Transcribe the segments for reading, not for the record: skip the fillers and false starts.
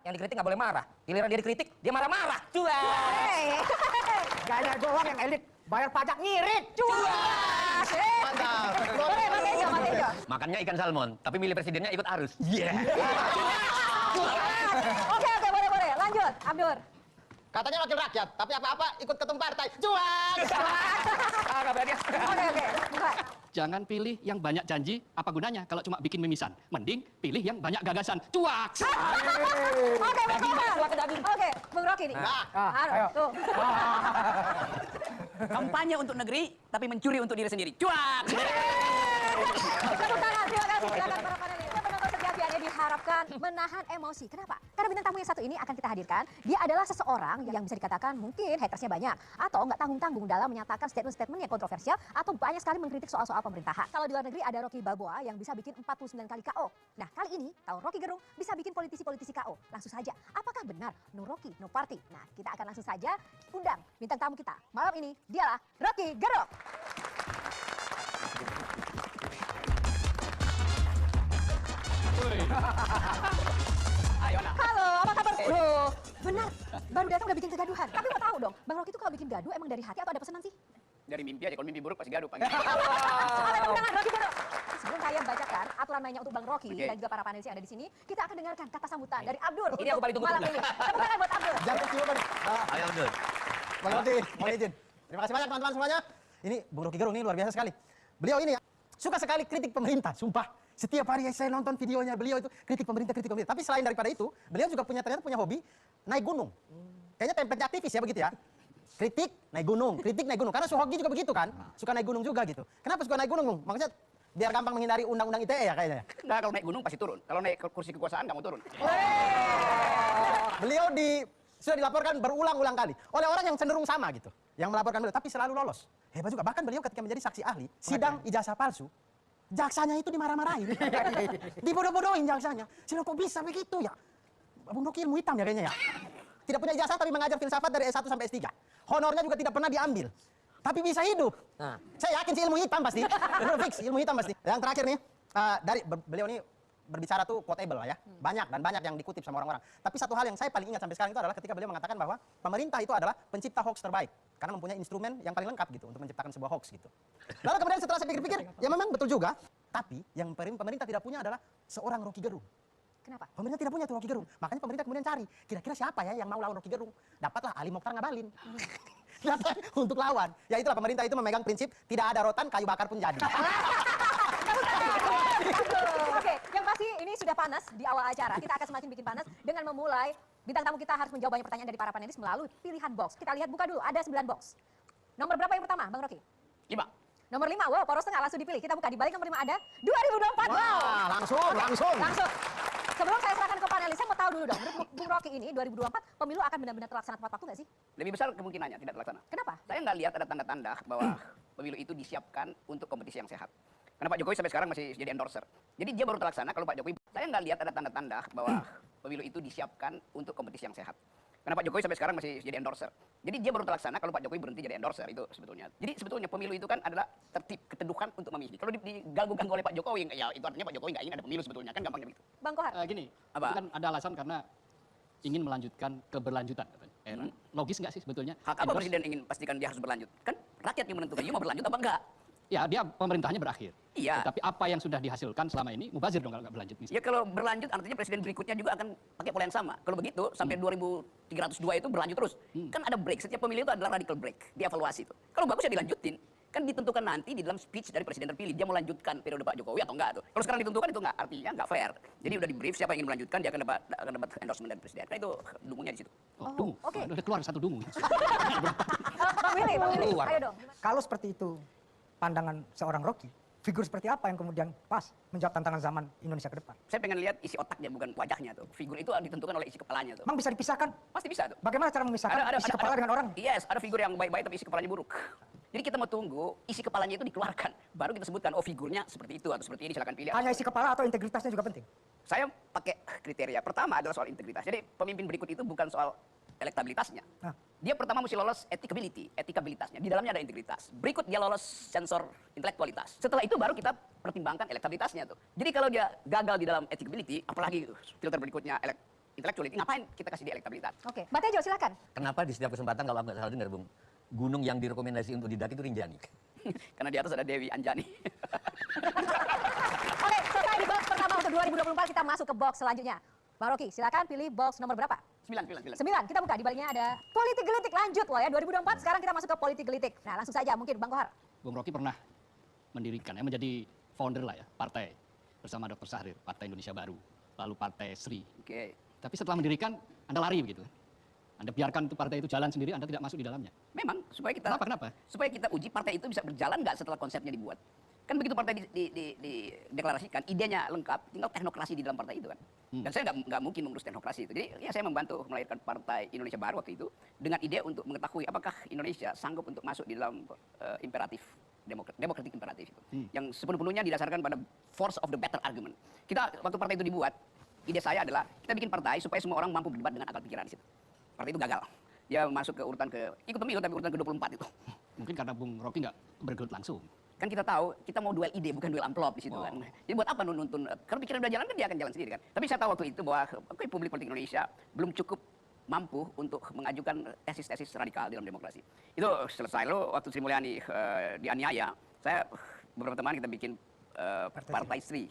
yang dikritik nggak boleh marah. Giliran dia dikritik, dia marah-marah. Cuek. Gaya doang yang elit, bayar pajak ngirit. Cuek. Mantap. Boleh, Mas Tejo, Mas Tejo. Makannya ikan salmon, tapi milih presidennya ikut arus. Iya. Oke, boleh. Lanjut, Abdur. Katanya wakil rakyat, tapi apa-apa ikut ketum partai. Cuek. Ah, nggak berani. Oke. Bukan. Jangan pilih yang banyak janji, apa gunanya kalau cuma bikin mimisan. Mending pilih yang banyak gagasan. Cuak! Oke, Oke, Bung Rocky nih. ayo. Tuh. Kampanye untuk negeri, tapi mencuri untuk diri sendiri. Cuak! Tepuk tangan, terima kasih. Silakan para panelis. Penonton sejati yang diharapkan menahan emosi. Kenapa? Karena bintang tamu yang satu ini akan kita hadirkan. Dia adalah seseorang yang bisa dikatakan mungkin hatersnya banyak. Atau nggak tanggung-tanggung dalam menyatakan statement-statement yang kontroversial. Atau banyak sekali mengkritik soal-soal pemerintahan. Kalau di luar negeri ada Rocky Balboa yang bisa bikin 49 kali KO. Nah kali ini, tahu Rocky Gerung bisa bikin politisi-politisi KO. Langsung saja, apakah benar no Rocky, no party? Nah kita akan langsung saja undang bintang tamu kita. Malam ini dialah Rocky Gerung. Halo, apa kabar? Loh, benar. Baru datang udah bikin kegaduhan. Tapi mau tahu dong, Bang Rocky itu kalau bikin gaduh emang dari hati atau ada pesanan sih? Dari mimpi aja, kalau mimpi buruk pasti gaduh. Panggil. Oke, tepuk tangan Rocky Gerung. Sebelum saya bacakan aturan mainnya untuk Bang Rocky dan juga para panelis yang ada di sini, kita akan dengarkan kata sambutan dari Abdur. Ini aku paling tunggu. Malam ini. Tepuk tangan buat Abdur. Jangan kecil banget. Ayo, Abdul. Bang Odin, mohon izin. Terima kasih banyak teman-teman semuanya. Ini Bung Rocky Gerung ini luar biasa sekali. Beliau ini suka sekali kritik pemerintah, sumpah. Setiap hari saya nonton videonya beliau itu kritik pemerintah. Tapi selain daripada itu, beliau juga ternyata punya hobi naik gunung. Kayaknya tempatnya aktivis ya begitu ya. Kritik naik gunung. Karena Suhoki juga begitu kan, suka naik gunung juga gitu. Kenapa suka naik gunung, Bung? Maksudnya biar gampang menghindari undang-undang ITE ya kayaknya. Enggak, kalau naik gunung pasti turun. Kalau naik ke kursi kekuasaan nggak mau turun. Beliau sudah dilaporkan berulang-ulang kali oleh orang yang cenderung sama gitu, yang melaporkan beliau, tapi selalu lolos. Hebat juga. Bahkan beliau ketika menjadi saksi ahli sidang ijazah palsu, jaksanya itu dimarah-marahin, dibodoh-bodohin jaksanya. Sila kok bisa begitu ya? Bung Rocky ilmu hitam ya kayaknya ya. Tidak punya ijazah tapi mengajar filsafat dari S1 sampai S3. Honornya juga tidak pernah diambil. Tapi bisa hidup. Nah, saya yakin sih ilmu hitam pasti. Benar fix ilmu hitam pasti. Yang terakhir nih, beliau ini berbicara tuh quotable lah ya. Banyak yang dikutip sama orang-orang. Tapi satu hal yang saya paling ingat sampai sekarang itu adalah ketika beliau mengatakan bahwa pemerintah itu adalah pencipta hoax terbaik. Karena mempunyai instrumen yang paling lengkap gitu untuk menciptakan sebuah hoax gitu. Lalu kemudian setelah saya pikir-pikir, ya memang betul juga. Tapi yang pemerintah tidak punya adalah seorang Rocky Gerung. Kenapa? Pemerintah tidak punya tuh Rocky Gerung. Makanya pemerintah kemudian cari, kira-kira siapa ya yang mau lawan Rocky Gerung? Dapatlah Ali Mokhtar Ngabalin. Datang untuk lawan. Ya itulah, pemerintah itu memegang prinsip tidak ada rotan, kayu bakar pun jadi. Oke, yang pasti ini sudah panas di awal acara. Kita akan semakin bikin panas dengan memulai bintang tamu kita harus menjawab banyak pertanyaan dari para panelis melalui pilihan box. Kita lihat, buka dulu, ada 9 box. Nomor berapa yang pertama, Bang Rocky? 5. Nomor 5, wow, poros tengah langsung dipilih. Kita buka, di balik nomor 5 ada 2024. Wah, langsung. Sebelum saya serahkan ke panelis, saya mau tahu dulu dong, menurut Bung Rocky ini 2024 pemilu akan benar-benar terlaksana tepat waktu nggak sih? Lebih besar kemungkinannya tidak terlaksana. Kenapa? Saya nggak lihat ada tanda-tanda bahwa pemilu itu disiapkan untuk kompetisi yang sehat. Karena Pak Jokowi sampai sekarang masih jadi endorser. Jadi dia baru terlaksana kalau Pak Jokowi. Saya nggak lihat ada tanda-tanda bahwa pemilu itu disiapkan untuk kompetisi yang sehat. Karena Pak Jokowi sampai sekarang masih jadi endorser. Jadi dia baru terlaksana kalau Pak Jokowi berhenti jadi endorser itu sebetulnya. Jadi sebetulnya pemilu itu kan adalah tertib, keteduhan untuk memilih. Kalau diganggu-ganggu oleh Pak Jokowi, ya itu artinya Pak Jokowi nggak ingin ada pemilu sebetulnya, kan gampangnya begitu. Bang Kohar? Gini, Apa? itu kan ada alasan karena ingin melanjutkan keberlanjutan. Logis nggak sih sebetulnya? Hak apa presiden ingin pastikan dia harus berlanjut? Kan rakyat yang menentukan dia mau berlanjut apa enggak. Ya, dia pemerintahnya berakhir. Iya. Tapi apa yang sudah dihasilkan selama ini, mubazir dong kalau nggak berlanjut. Ya kalau berlanjut artinya presiden berikutnya juga akan pakai pola yang sama. Kalau begitu sampai 2302 itu berlanjut terus. Kan ada break, setiap pemilih itu adalah radical break, dievaluasi itu. Kalau bagus ya dilanjutin. Kan ditentukan nanti di dalam speech dari presiden terpilih, dia mau lanjutkan periode Pak Jokowi atau enggak tuh. Kalau sekarang ditentukan itu enggak, artinya enggak fair. Jadi udah di brief siapa yang ingin melanjutkan, dia akan dapat endorsement dari presiden. Kan itu dungungnya di situ. Dungu. Oke. Udah keluar satu dungu. Bang Willy, ayo dong. Kalau seperti itu pandangan seorang Rocky, figur seperti apa yang kemudian pas menjawab tantangan zaman Indonesia ke depan? Saya pengen lihat isi otaknya, bukan wajahnya tuh. Figur itu ditentukan oleh isi kepalanya tuh. Memang bisa dipisahkan? Pasti bisa tuh. Bagaimana cara memisahkan isi kepala dengan orang? Yes, ada figur yang baik-baik tapi isi kepalanya buruk. Jadi kita mau tunggu isi kepalanya itu dikeluarkan, baru kita sebutkan, oh figurnya seperti itu atau seperti ini, silakan pilih. Hanya isi kepala atau integritasnya juga penting? Saya pakai kriteria. Pertama adalah soal integritas. Jadi pemimpin berikut itu bukan soal elektabilitasnya. Nah. Dia pertama mesti lolos etikabilitasnya. Di dalamnya ada integritas. Berikut dia lolos sensor intelektualitas. Setelah itu baru kita pertimbangkan elektabilitasnya tuh. Jadi kalau dia gagal di dalam etikability, apalagi filter berikutnya intellectuality, ngapain kita kasih dia elektabilitas? Oke, Mbak Tejo silakan. Kenapa di setiap kesempatan kalau aku nggak salah dengar, Bung, gunung yang direkomendasi untuk didaki itu Rinjani? Karena di atas ada Dewi Anjani. Oke, selesai di box pertama untuk 2024, kita masuk ke box selanjutnya. Bang Rocky, silakan pilih box nomor berapa? 9. 9. Kita buka, di baliknya ada politik gelitik. Lanjut loh ya, 2024 sekarang kita masuk ke politik gelitik. Nah, langsung saja mungkin Bang Kohar. Bung Rocky pernah mendirikan, menjadi founder lah ya, partai bersama Dr. Sahrir, Partai Indonesia Baru, lalu Partai Sri. Oke. Tapi setelah mendirikan, Anda lari begitu. Anda biarkan itu partai itu jalan sendiri, Anda tidak masuk di dalamnya. Memang supaya kita Kenapa? supaya kita uji partai itu bisa berjalan nggak setelah konsepnya dibuat. Kan begitu partai dideklarasikan, idenya lengkap, tinggal teknokrasi di dalam partai itu kan. Dan saya nggak mungkin mengurus teknokrasi itu. Jadi ya saya membantu melahirkan Partai Indonesia Baru waktu itu dengan ide untuk mengetahui apakah Indonesia sanggup untuk masuk di dalam imperatif demokratik imperatif itu. Yang sepenuhnya didasarkan pada force of the better argument. Kita waktu partai itu dibuat, ide saya adalah kita bikin partai supaya semua orang mampu berdebat dengan akal pikiran di situ. Partai itu gagal. Dia masuk ke urutan ikut pemilu tapi urutan ke-24 itu. Mungkin karena Bung Rocky nggak bergelut langsung. Kan kita tahu kita mau duel ide bukan duel amplop di situ kan. Jadi buat apa nuntun? Kalau pikiran udah jalan kan dia akan jalan sendiri kan. Tapi saya tahu waktu itu bahwa publik politik Indonesia belum cukup mampu untuk mengajukan tesis-tesis radikal dalam demokrasi. Itu selesai lo waktu Sri Mulyani dianiaya, saya beberapa teman kita bikin Partai Sri.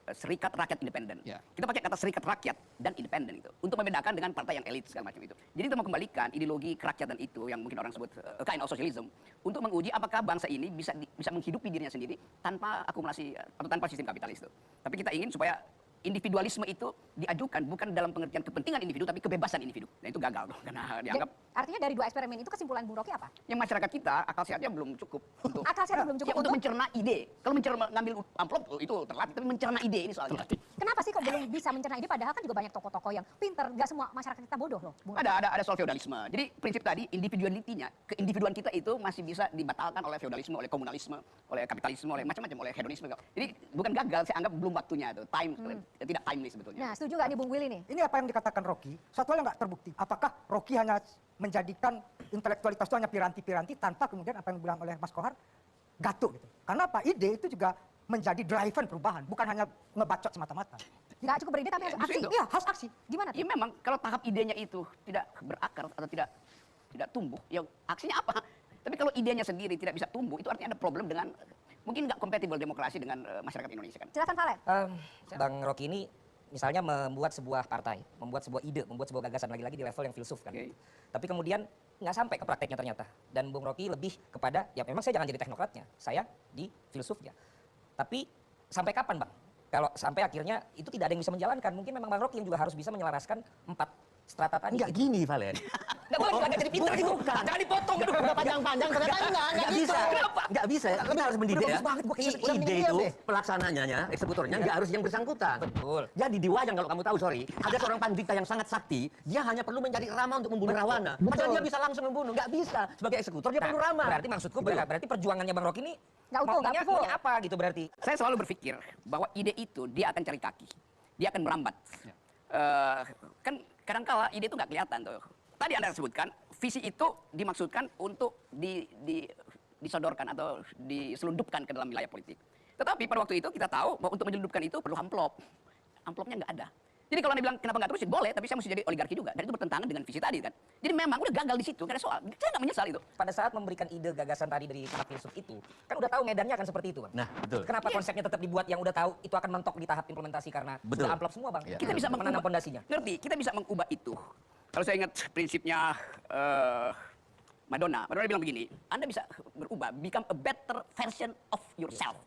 Serikat Rakyat Independen. Ya. Kita pakai kata serikat rakyat dan independen itu untuk membedakan dengan partai yang elit segala macam itu. Jadi kita mau kembalikan ideologi kerakyatan itu yang mungkin orang sebut kind of socialism untuk menguji apakah bangsa ini bisa menghidupi dirinya sendiri tanpa akumulasi atau tanpa sistem kapitalis itu. Tapi kita ingin supaya individualisme itu diajukan bukan dalam pengertian kepentingan individu tapi kebebasan individu. Dan itu gagal tuh karena dianggap Artinya dari 2 eksperimen itu kesimpulan Bung Rocky apa? yang masyarakat kita akal sehatnya belum cukup untuk Akal sehat belum cukup untuk mencerna ide. Kalau ngambil amplop itu terlatih, tapi mencerna ide ini soalnya. Kenapa sih kok belum bisa mencerna ide padahal kan juga banyak tokoh-tokoh yang pinter, nggak semua masyarakat kita bodoh loh, Bung Rocky. Ada soal feodalisme. Jadi prinsip tadi individualitinya, keindividuan kita itu masih bisa dibatalkan oleh feodalisme, oleh komunalisme, oleh kapitalisme, oleh macam-macam, oleh hedonisme. Jadi bukan gagal, saya anggap belum waktunya itu. Tidak timely sebetulnya. Nah, setuju nggak nih Bung Willy nih? Ini apa yang dikatakan Rocky, satu hal yang nggak terbukti. Apakah Rocky hanya menjadikan intelektualitas itu hanya piranti-piranti tanpa kemudian apa yang dibilang oleh Mas Kohar, gatuk gitu. Karena apa? Ide itu juga menjadi driven perubahan, bukan hanya ngebacot semata-mata. Nggak cukup beride tapi harus aksi. Itu. Iya, harus aksi. Gimana tuh? Ya memang kalau tahap idenya itu tidak berakar atau tidak tumbuh, ya aksinya apa? Tapi kalau idenya sendiri tidak bisa tumbuh, itu artinya ada problem dengan mungkin nggak compatible demokrasi dengan masyarakat Indonesia kan. Silakan Valen. Bang Rocky ini misalnya membuat sebuah partai, membuat sebuah ide, membuat sebuah gagasan lagi-lagi di level yang filsuf kan. Oke. Tapi kemudian nggak sampai ke prakteknya ternyata. Dan Bung Rocky lebih kepada, ya memang saya jangan jadi teknokratnya, saya di filsufnya. Tapi sampai kapan Bang? Kalau sampai akhirnya itu tidak ada yang bisa menjalankan, mungkin memang Bang Rocky yang juga harus bisa menyelaraskan 4 strata tadi. Enggak gini, Valen. Nggak boleh agak jadi pintar gitu. Jangan dipotong gitu. Udah panjang-panjang ternyata enggak Nggak gitu. bisa. Nggak bisa. Kita harus mendidik Udah ya. bagus banget, gua kayaknya Ide minum itu deh. pelaksananya, eksekutornya nggak harus yang bersangkutan. Betul. Jadi di wayang kalau kamu tahu, sorry, ada seorang pandita yang sangat sakti, dia hanya perlu mencari rama untuk membunuh Rawana. Padahal dia bisa langsung membunuh. Nggak bisa. Sebagai eksekutor dia perlu rama. Berarti maksudku berarti perjuangannya Bang Rocky ini Nggak utuh, nggak full. maunya apa gitu berarti. Saya selalu berpikir bahwa ide itu dia akan cari kaki, dia akan merambat. Kan kadang-kala ide itu nggak kelihatan tuh. Tadi Anda sebutkan visi itu dimaksudkan untuk disodorkan atau diselundupkan ke dalam wilayah politik. Tetapi pada waktu itu kita tahu bahwa untuk menyelundupkan itu perlu amplop. Amplopnya nggak ada. Jadi kalau Anda bilang kenapa nggak terusin, boleh, tapi saya mesti jadi oligarki juga. Dan itu bertentangan dengan visi tadi kan. Jadi memang udah gagal di situ, nggak ada soal. Saya nggak menyesal itu. Pada saat memberikan ide gagasan tadi dari para filsuf itu, kan udah tahu medannya akan seperti itu Bang. Nah, betul. Kenapa konsepnya tetap dibuat yang udah tahu itu akan mentok di tahap implementasi karena Betul. sudah amplop semua Bang. Iya. Kita bisa menanam mengubah pondasinya. Ngerti? Kita bisa mengubah itu. Kalau saya ingat prinsipnya Madonna bilang begini, Anda bisa berubah, become a better version of yourself.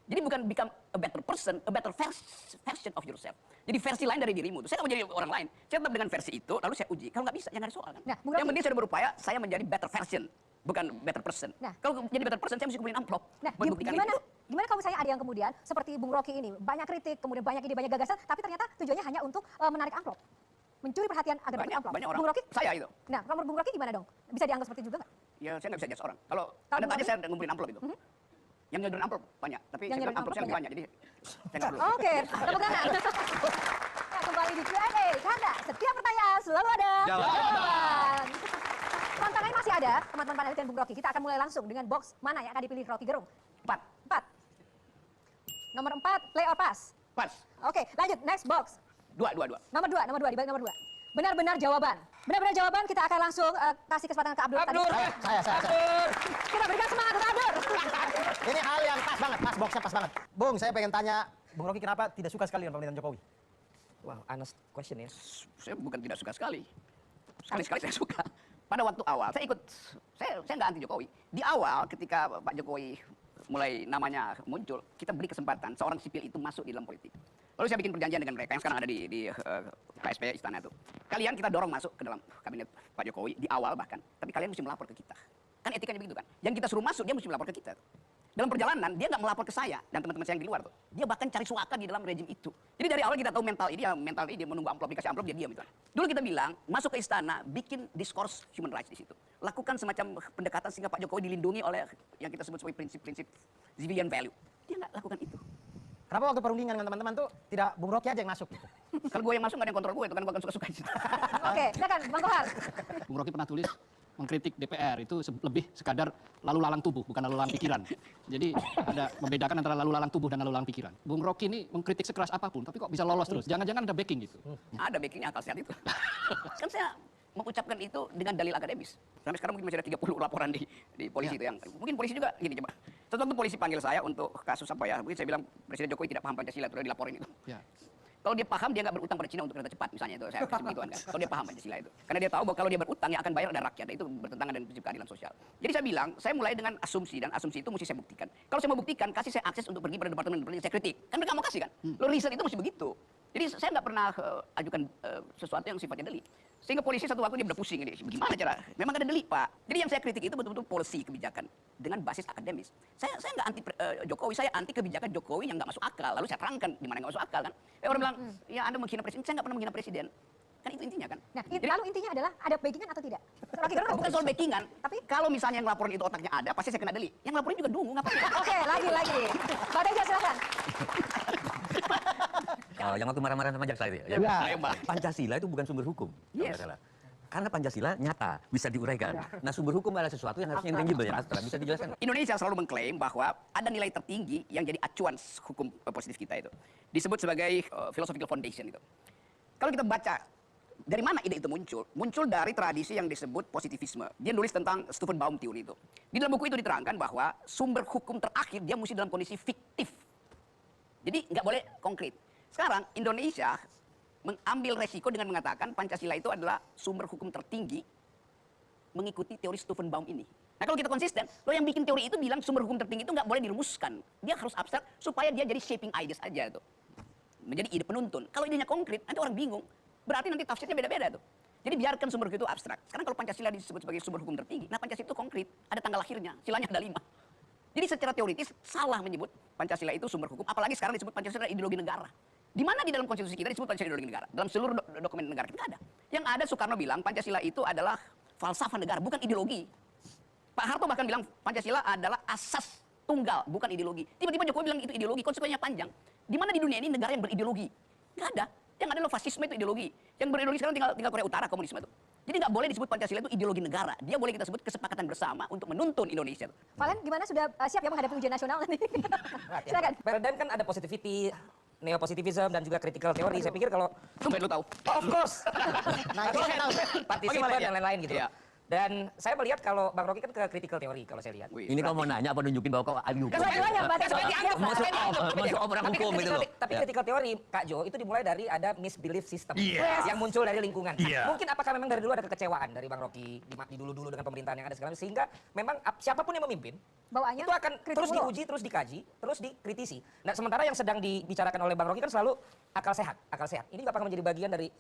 Jadi bukan become a better person, a better version of yourself. Jadi versi lain dari dirimu. Saya nggak mau jadi orang lain. Saya tetap dengan versi itu, lalu saya uji. Kalau nggak bisa, ya nggak ada soal kan. Nah, Bung Yang Rocky. penting saya sudah berupaya, saya menjadi better version, bukan better person. Nah. Kalau jadi better person, saya mesti kumpulin amplop. Nah, membuktikan gimana itu. gimana kalau misalnya ada yang kemudian seperti Bung Rocky ini, banyak kritik, kemudian banyak ide, banyak gagasan, tapi ternyata tujuannya hanya untuk menarik amplop. Mencuri perhatian agar dapat amplop. Banyak orang. Bung Rocky? Saya itu. Nah, kalau Bung Rocky gimana dong? Bisa dianggap seperti itu juga nggak? Ya saya nggak bisa judge orang. Kalau Kalau ada Bung tanya Rocky? saya udah ngumpulin amplop itu. Yang nyodorin amplop banyak, tapi Yang saya bilang nyodorin amplop saya amplop lebih banyak, jadi saya nggak perlu. Oke, tepuk tangan. Nah, kembali di Q&A, karena setiap pertanyaan selalu ada jawaban. Tantangannya masih ada, teman-teman panelis dan Bung Rocky. Kita akan mulai langsung dengan box mana yang akan dipilih Rocky Gerung. 4. Nomor 4, play or pass. Pas. Oke, lanjut, next box. Dua. Nomor dua, dibalik nomor 2. Benar-benar jawaban. Benar-benar jawaban, kita akan langsung kasih kesempatan ke Abdur. Abdur. Saya. Kita berikan semangat untuk Abdur. Ini hal yang pas banget, pas boxnya pas banget. Bung, saya pengen tanya, Bung Rocky kenapa tidak suka sekali dengan pemerintahan Jokowi? Wow, honest question ya. Saya bukan tidak suka sekali. Sekali-sekali saya suka. Pada waktu awal, saya nggak anti Jokowi. Di awal ketika Pak Jokowi mulai namanya muncul, kita beri kesempatan seorang sipil itu masuk di dalam politik. Lalu saya bikin perjanjian dengan mereka yang sekarang ada di KSP Istana itu. Kalian kita dorong masuk ke dalam kabinet Pak Jokowi di awal bahkan. Tapi kalian mesti melapor ke kita. Kan etikanya begitu kan. Yang kita suruh masuk, dia mesti melapor ke kita. Dalam perjalanan, dia nggak melapor ke saya dan teman-teman saya yang di luar tuh. Dia bahkan cari suaka di dalam rejim itu. Jadi dari awal kita tahu mental ini dia menunggu amplop, dikasih amplop, dia diam itu. Dulu kita bilang, masuk ke istana, bikin diskurs human rights di situ. Lakukan semacam pendekatan sehingga Pak Jokowi dilindungi oleh yang kita sebut sebagai prinsip-prinsip civilian value. Dia nggak lakukan itu. Kenapa waktu perundingan dengan teman-teman tuh tidak Bung Rocky aja yang masuk gitu? Kalau gue yang masuk nggak ada yang kontrol gue, itu kan gue akan suka-suka. Oke, silakan Bang Kohar. Bung Rocky pernah tulis mengkritik DPR itu lebih sekadar lalu lalang tubuh, bukan lalu lalang pikiran. Jadi ada membedakan antara lalu lalang tubuh dan lalu lalang pikiran. Bung Rocky ini mengkritik sekeras apapun, tapi kok bisa lolos terus? Jangan-jangan ada backing gitu. Ada backingnya akal sehat itu. Kan saya mengucapkan itu dengan dalil akademis. Sampai sekarang mungkin masih ada 30 laporan di polisi itu yang mungkin polisi juga gini coba. Suatu waktu polisi panggil saya untuk kasus apa ya? Mungkin saya bilang Presiden Jokowi tidak paham Pancasila, itu udah dilaporin itu. Ya. Kalau dia paham, dia nggak berutang pada Cina untuk kereta cepat misalnya itu. Saya kasih begituan kan. Kalau dia paham Pancasila itu. Karena dia tahu bahwa kalau dia berutang yang akan bayar adalah rakyat. Itu bertentangan dengan prinsip keadilan sosial. Jadi saya bilang, saya mulai dengan asumsi dan asumsi itu mesti saya buktikan. Kalau saya mau buktikan, kasih saya akses untuk pergi pada departemen yang saya kritik. Kan mereka mau kasih kan. Lo riset itu mesti begitu. Jadi saya nggak pernah ajukan sesuatu yang sifatnya delik. Sehingga polisi satu waktu dia udah pusing ini. Gimana cara? Memang ada delik, Pak. Jadi yang saya kritik itu betul-betul policy kebijakan dengan basis akademis. Saya nggak anti Jokowi, saya anti kebijakan Jokowi yang nggak masuk akal. Lalu saya terangkan di mana nggak masuk akal kan. Orang bilang, ya Anda menghina presiden. Saya nggak pernah menghina presiden. Kan itu intinya kan. Nah, lalu intinya adalah ada backingan atau tidak? Rocky, Bukan soal backingan. Tapi kalau misalnya yang laporan itu otaknya ada, pasti saya kena delik. Yang laporin juga dungu, ngapain? Oke, lagi. Pak Teja silakan. Yang waktu marah-marah sama jaksa itu ya? Pancasila itu bukan sumber hukum. kalau nggak salah. Karena Pancasila nyata, bisa diuraikan. Nah, sumber hukum adalah sesuatu yang harusnya intangible, yang abstrak. Bisa dijelaskan? Indonesia selalu mengklaim bahwa ada nilai tertinggi yang jadi acuan hukum positif kita itu. Disebut sebagai philosophical foundation itu. Kalau kita baca, dari mana ide itu muncul? Muncul dari tradisi yang disebut positivisme. Dia nulis tentang Stephen Baum teori itu. Di dalam buku itu diterangkan bahwa sumber hukum terakhir dia mesti dalam kondisi fiktif. Jadi nggak boleh konkret. Sekarang Indonesia mengambil resiko dengan mengatakan Pancasila itu adalah sumber hukum tertinggi mengikuti teori Stephen Baum ini. Nah kalau kita konsisten, lo yang bikin teori itu bilang sumber hukum tertinggi itu nggak boleh dirumuskan. Dia harus abstrak supaya dia jadi shaping ideas aja tuh. Menjadi ide penuntun. Kalau idenya konkret, nanti orang bingung. Berarti nanti tafsirnya beda-beda tuh. Jadi biarkan sumber hukum itu abstrak. Sekarang kalau Pancasila disebut sebagai sumber hukum tertinggi, nah Pancasila itu konkret, ada tanggal lahirnya, silanya ada 5. Jadi secara teoritis salah menyebut Pancasila itu sumber hukum, apalagi sekarang disebut Pancasila ideologi negara. Di mana di dalam konstitusi kita disebut Pancasila ideologi negara? Dalam seluruh dokumen negara kita ada. Yang ada Soekarno bilang Pancasila itu adalah falsafah negara, bukan ideologi. Pak Harto bahkan bilang Pancasila adalah asas tunggal, bukan ideologi. Tiba-tiba Jokowi bilang itu ideologi, konsekuensinya panjang. Di mana di dunia ini negara yang berideologi? Nggak ada. Yang ada adalah fasisme itu ideologi. Yang berideologi sekarang tinggal Korea Utara, komunisme itu. Jadi nggak boleh disebut Pancasila itu ideologi negara. Dia boleh kita sebut kesepakatan bersama untuk menuntun Indonesia. Valen, gimana sudah siap ya menghadapi ujian nasional nanti? Silakan. Paradigm kan ada positivity, neo-positivism dan juga critical theory. Saya pikir kalau Tumben lu tahu. of course. Nah, itu saya tahu. Partisipan Bagaimana, dan lain-lain gitu. Iya. Dan saya melihat kalau Bang Rocky kan ke critical theory kalau saya lihat. Wih, Ini kamu mau nanya apa nunjukin bahwa kau ahli hukum? Keduanya, Mbak Teja. Masuk orang hukum itu loh. Tapi critical theory, Kak Jo, itu dimulai dari ada misbelief system yang muncul dari lingkungan. Mungkin apakah memang dari dulu ada kekecewaan dari Bang Rocky di dulu-dulu dengan pemerintahan yang ada sekarang sehingga memang siapapun yang memimpin Bawaannya itu akan kritik terus dulu. diuji, terus dikaji, terus dikritisi. Nah, sementara yang sedang dibicarakan oleh Bang Rocky kan selalu akal sehat, akal sehat. Ini apakah menjadi bagian dari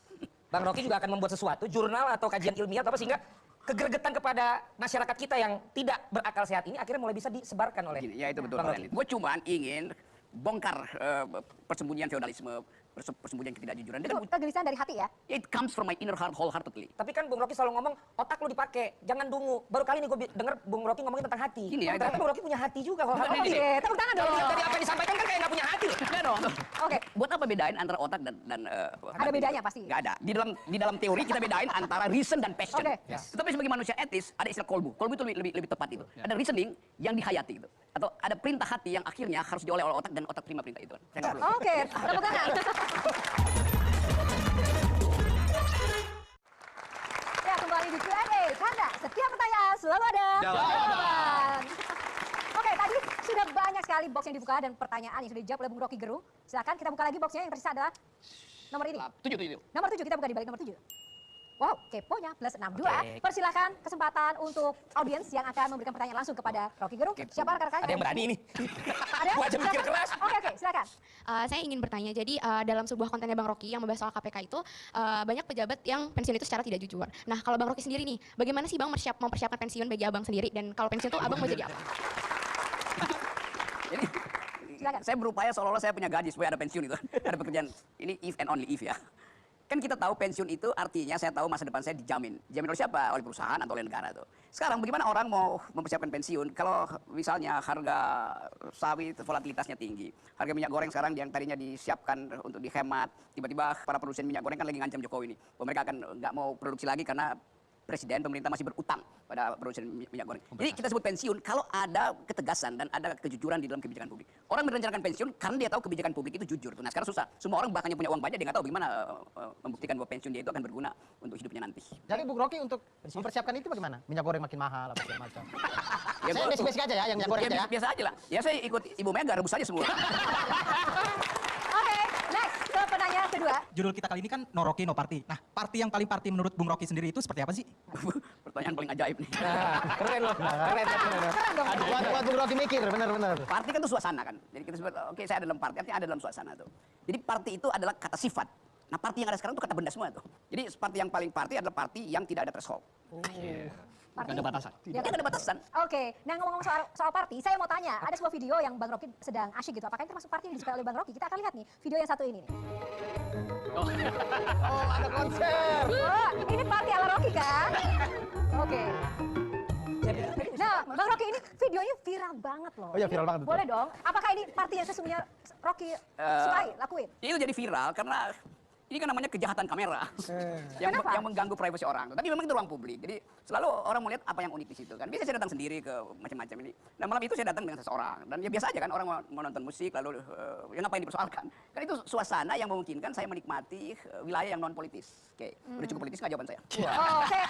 Bang Rocky juga akan membuat sesuatu jurnal atau kajian ilmiah atau apa sehingga kegergetan kepada masyarakat kita yang tidak berakal sehat ini akhirnya mulai bisa disebarkan oleh Gini, ya itu betul. Bang Rocky. Gue cuman ingin bongkar persembunyian feodalisme, persembunyian ketidakjujuran. Itu kegelisahan dari hati ya? It comes from my inner heart wholeheartedly. Tapi kan Bung Rocky selalu ngomong otak lu dipakai, jangan dungu. Baru kali ini gue denger Bung Rocky ngomongin tentang hati. Gini ya, Ternyata Bung Rocky punya hati juga. Kalau Bukan, Oke, tepuk tangan dong. dari apa yang disampaikan kan kayak nggak punya hati. Enggak dong. Oke. Buat apa bedain antara otak dan Ada bedanya pasti. Nggak ada. Di dalam teori kita bedain antara reason dan passion. Oke. Tetapi sebagai manusia etis ada istilah kolbu. Kolbu itu lebih tepat itu. Ada reasoning yang dihayati gitu. Atau ada perintah hati yang akhirnya harus diolah oleh otak dan otak terima perintah itu. Saya nggak perlu. Oke, tepuk tangan. Selalu ada Jawaban. Oke, tadi sudah banyak sekali box yang dibuka dan pertanyaan yang sudah dijawab oleh Bung Rocky Gerung. Silakan kita buka lagi boxnya, yang tersisa adalah nomor ini. 7. Nomor 7, kita buka di balik nomor 7. Wow, keponya plus 62. Oke. Persilakan kesempatan untuk audiens yang akan memberikan pertanyaan langsung kepada Rocky Gerung. Siapa rekan-rekannya? Ada yang berani ini. Ada? Gua aja mikir Siapa? keras. Oke, silakan. Saya ingin bertanya, jadi dalam sebuah kontennya Bang Rocky yang membahas soal KPK itu banyak pejabat yang pensiun itu secara tidak jujur. Nah, kalau Bang Rocky sendiri nih, bagaimana sih Bang mempersiapkan pensiun bagi Abang sendiri, dan kalau pensiun itu Abang mau jadi apa? Jadi Silakan. saya berupaya seolah-olah saya punya gaji supaya ada pensiun itu. Ada pekerjaan. Ini if and only if ya. Kan kita tahu pensiun itu artinya saya tahu masa depan saya dijamin. Dijamin oleh siapa? Oleh perusahaan atau oleh negara tuh. Sekarang bagaimana orang mau mempersiapkan pensiun kalau misalnya harga sawit volatilitasnya tinggi. Harga minyak goreng sekarang yang tadinya disiapkan untuk dihemat, tiba-tiba para produsen minyak goreng kan lagi ngancam Jokowi ini. Bahwa mereka akan nggak mau produksi lagi karena presiden, pemerintah masih berutang pada produsen minyak goreng. Jadi kita sebut pensiun kalau ada ketegasan dan ada kejujuran di dalam kebijakan publik. Orang merencanakan pensiun karena dia tahu kebijakan publik itu jujur. Nah sekarang susah. Semua orang bahkan yang punya uang banyak dia nggak tahu bagaimana membuktikan bahwa pensiun dia itu akan berguna untuk hidupnya nanti. Jadi Bung Rocky untuk mempersiapkan itu bagaimana? Minyak goreng makin mahal apa segala macam. Ya, Saya basic-basic aja ya, yang minyak goreng aja ya. Biasa aja lah. Ya saya ikut Ibu Mega rebus aja semua. Oke, next ke penanya kedua. Judul kita kali ini kan No Rocky No Party. Nah, party yang paling party menurut Bung Rocky sendiri itu seperti apa sih? Pertanyaan paling ajaib nih. Keren loh. Keren. Buat Bung Rocky mikir, benar-benar. Party kan itu suasana kan. Jadi kita sebut, oke saya ada dalam party, artinya ada dalam suasana tuh. Jadi party itu adalah kata sifat. Nah party yang ada sekarang itu kata benda semua tuh. Jadi party yang paling party adalah party yang tidak ada threshold. Nggak ada batasan. Ya, Tidak ada batasan. Oke, nah ngomong-ngomong soal party, saya mau tanya, ada sebuah video yang Bang Rocky sedang asyik gitu. Apakah ini termasuk party yang disukai oleh Bang Rocky? Kita akan lihat nih video yang satu ini nih. Oh, ada konser. Wah, ini party ala Rocky kan? Oke. Nah, Bang Rocky ini videonya viral banget loh. Oh iya, viral banget, betul. Boleh dong. Apakah ini party yang sesungguhnya Rocky sukai, lakuin? Itu jadi viral karena ini kan namanya kejahatan kamera Kenapa? yang mengganggu privasi orang. Tapi memang itu ruang publik. Jadi selalu orang melihat apa yang unik di situ kan. Biasanya saya datang sendiri ke macam-macam ini. Nah malam itu saya datang dengan seseorang dan ya biasa aja kan orang mau nonton musik lalu ya ngapain dipersoalkan. Kan itu suasana yang memungkinkan saya menikmati wilayah yang non politis. Oke, udah cukup politis nggak jawaban saya? Oh, saya